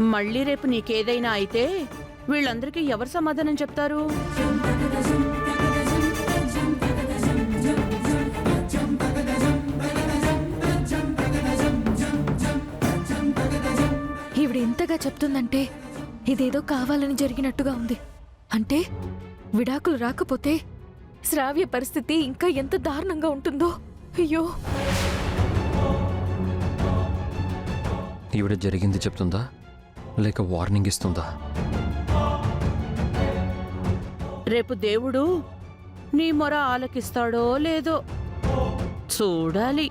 మళ్ళీ రేపు నీకేదైనా అయితే వీళ్ళందరికీ ఎవరు సమాధానం చెప్తారు? ఈవిడ ఇంతగా చెప్తుందంటే ఇదేదో కావాలని జరిగినట్టుగా ఉంది. అంటే విడాకులు రాకపోతే శ్రావ్య పరిస్థితి ఇంకా ఎంత దారుణంగా ఉంటుందో. అయ్యో, ఈవిడ జరిగింది చెప్తుందా లేక వార్నింగ్ ఇస్తుందా? రేపు దేవుడు నీ మొర ఆలకిస్తాడో లేదో చూడాలి.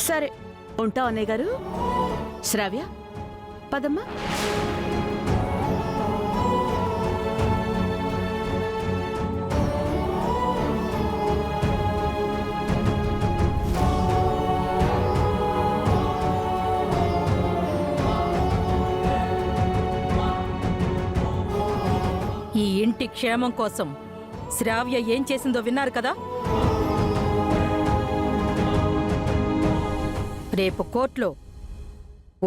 సరే, ఉంటా అన్నయ్య గారు. శ్రావ్య, పదమ్మా. ఈ ఇంటి క్షేమం కోసం శ్రావ్య ఏం చేసిందో విన్నారు కదా? రేపు కోర్టులో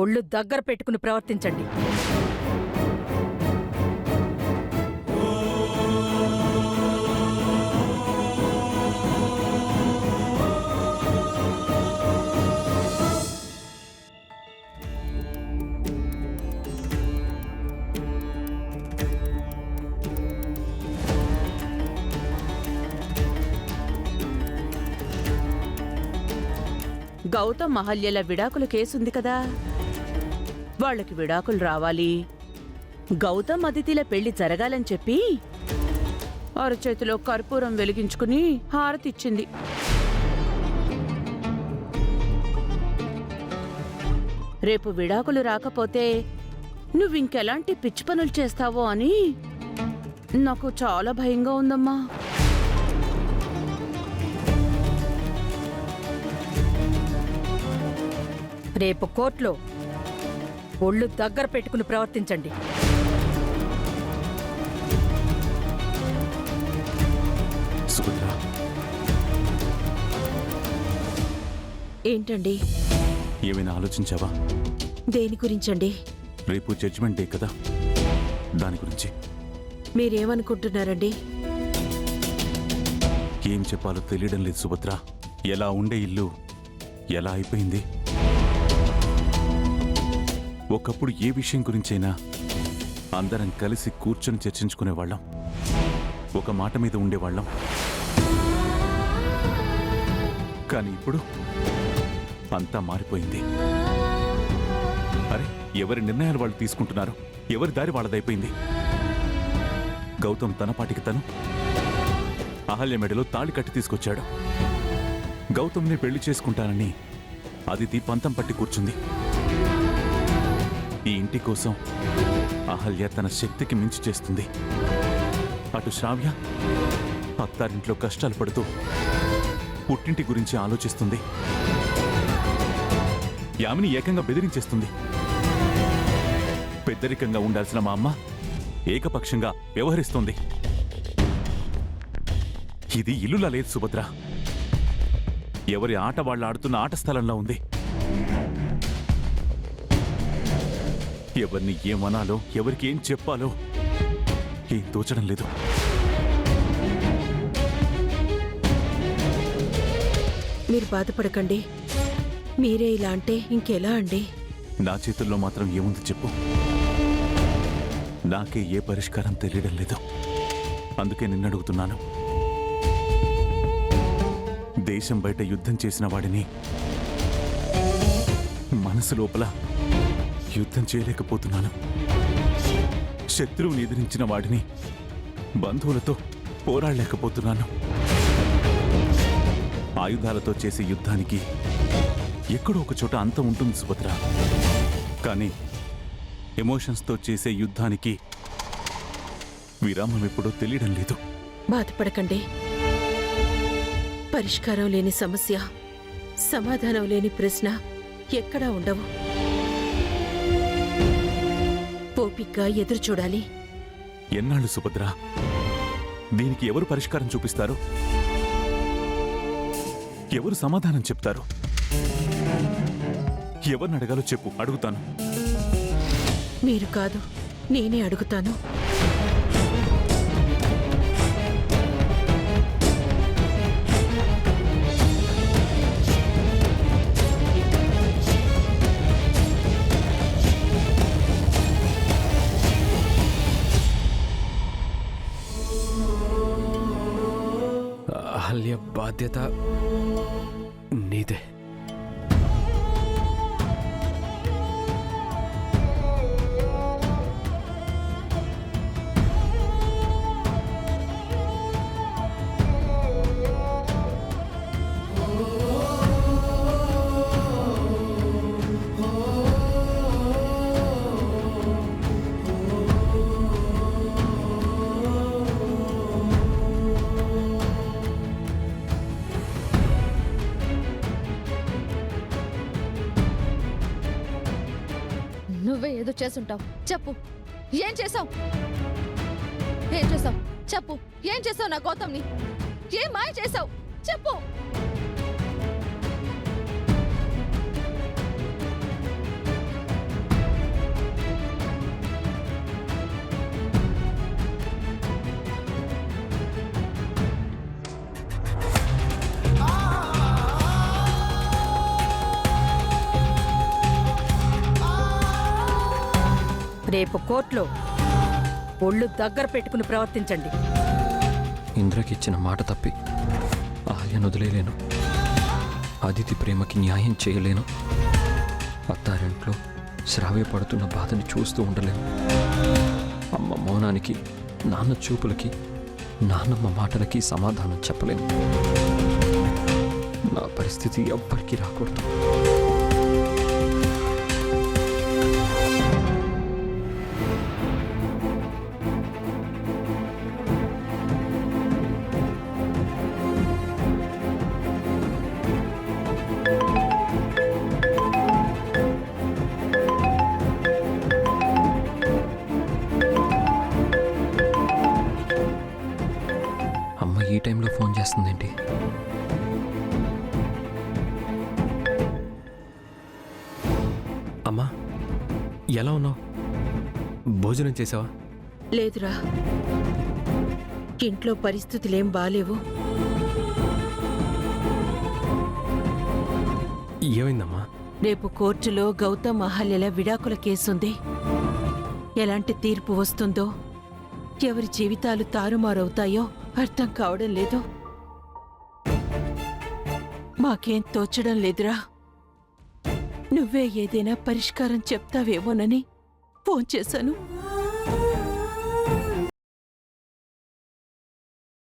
ఒళ్ళు దగ్గర పెట్టుకుని ప్రవర్తించండి. గౌతమ్ అహల్యల విడాకుల కేసుంది కదా, వాళ్ళకి విడాకులు రావాలి, గౌతమ్ అదితిల పెళ్లి జరగాలని చెప్పి అరచేతిలో కర్పూరం వెలిగించుకుని హారతిచ్చింది. రేపు విడాకులు రాకపోతే నువ్వింకెలాంటి పిచ్చి పనులు చేస్తావో అని నాకు చాలా భయంగా ఉందమ్మా. రేపు కోర్టులో ఒళ్ళు దగ్గర పెట్టుకుని ప్రవర్తించండి. ఏంటండి? ఏమైనా ఆలోచించావా? దేని గురించండి? రేపు జడ్జిమెంట్ డే కదా, దాని గురించి. మీరేమనుకుంటున్నారండి? ఏం చెప్పాలో తెలియడం లేదు సుభద్ర. ఎలా ఉండే ఇల్లు ఎలా అయిపోయింది. ఒకప్పుడు ఏ విషయం గురించైనా అందరం కలిసి కూర్చొని చర్చించుకునేవాళ్ళం, ఒక మాట మీద ఉండేవాళ్ళం. కానీ ఇప్పుడు అంతా మారిపోయింది. అరే, ఎవరి నిర్ణయాలు వాళ్ళు తీసుకుంటున్నారు, ఎవరి దారి వాళ్ళదైపోయింది. గౌతమ్ తన పాటికి తను అహల్య మెడలో తాళి కట్టి తీసుకొచ్చాడు. గౌతమ్ని పెళ్లి చేసుకుంటానని అదితి పంతం పట్టి కూర్చుంది. ఈ ఇంటి కోసం అహల్య తన శక్తికి మించి చేస్తుంది. అటు శ్రావ్య అత్తారింట్లో కష్టాలు పడుతూ పుట్టింటి గురించి ఆలోచిస్తుంది. యామిని ఏకంగా బెదిరించేస్తుంది. పెద్దరికంగా ఉండాల్సిన మా అమ్మ ఏకపక్షంగా వ్యవహరిస్తోంది. ఇది ఇల్లులా లేదు సుభద్ర, ఎవరి ఆట వాళ్ళు ఆడుతున్న ఆట స్థలంలో ఉంది. ఎవరిని ఏమనాలో, ఎవరికి ఏం చెప్పాలో ఏం తోచడం లేదు. మీరు బాధపడకండి. మీరే ఇలా అంటే ఇంకెలా అండి? నా చేతుల్లో మాత్రం ఏముంది చెప్పు. నాకే ఏ పరిష్కారం తెలియడం లేదు. అందుకే నిన్నడుగుతున్నాను. దేశం బయట యుద్ధం చేసిన వాడిని మనసు లోపల యుద్ధం చేయలేకపోతున్నాను. శత్రువుని ఎదిరించిన వాడిని బంధువులతో పోరాడలేకపోతున్నాను. ఆయుధాలతో చేసే యుద్ధానికి ఎక్కడో ఒక చోట అంతం ఉంటుంది సుభద్ర. కానీ ఎమోషన్స్తో చేసే యుద్ధానికి విరామం ఎప్పుడో తెలియడం లేదు. బాధపడకండి. పరిష్కారం లేని సమస్య, సమాధానం లేని ప్రశ్న ఎక్కడా ఉండవు. ఓపిగ్గా ఎదురు చూడాలి. ఎన్నాళ్ళు సుభద్ర? దీనికి ఎవరు పరిష్కారం చూపిస్తారు? ఎవరు సమాధానం చెప్తారు? ఎవరిని అడగాలో చెప్పు, అడుగుతాను. మీరు కాదు, నేనే అడుగుతాను. అహల్య బాధ్యత నీదే. నువ్వే ఏదో చేసుంటావు. చెప్పు, ఏం చేసావు? ఏం చేసావు? చెప్పు, ఏం చేసావు? నా గౌతమ్ని ఏం మాయ చేసావు? చెప్పు. రేపు కోర్టులో ఒళ్ళు దగ్గర పెట్టుకుని ప్రవర్తించండి. ఇంద్రకిచ్చిన మాట తప్పి అహల్యను వదిలేయలేను. అదితి ప్రేమకి న్యాయం చేయలేను. అత్తారింట్లో శ్రావ్య పడుతున్న బాధని చూస్తూ ఉండలేను. అమ్మ మౌనానికి, నాన్న చూపులకి, నాన్నమ్మ మాటలకి సమాధానం చెప్పలేను. నా పరిస్థితి ఎవ్వరికీ రాకూడదు. ఈ టైంలో ఫోన్ చేస్తుందేంటి? అమ్మా, ఎలా ఉన్నావు? భోజనం చేసావా? లేదురా, ఇంట్లో పరిస్థితులేం బాలేవు. ఏమైందమ్మా? రేపు కోర్టులో గౌతమ్ అహల్యల విడాకుల కేసుంది. ఎలాంటి తీర్పు వస్తుందో, ఎవరి జీవితాలు తారుమారవుతాయో అర్థం కావడం లేదు. మాకేం తోచడం లేదురా. నువ్వే ఏదైనా పరిష్కారం చెప్తావేమోనని ఫోన్ చేశాను.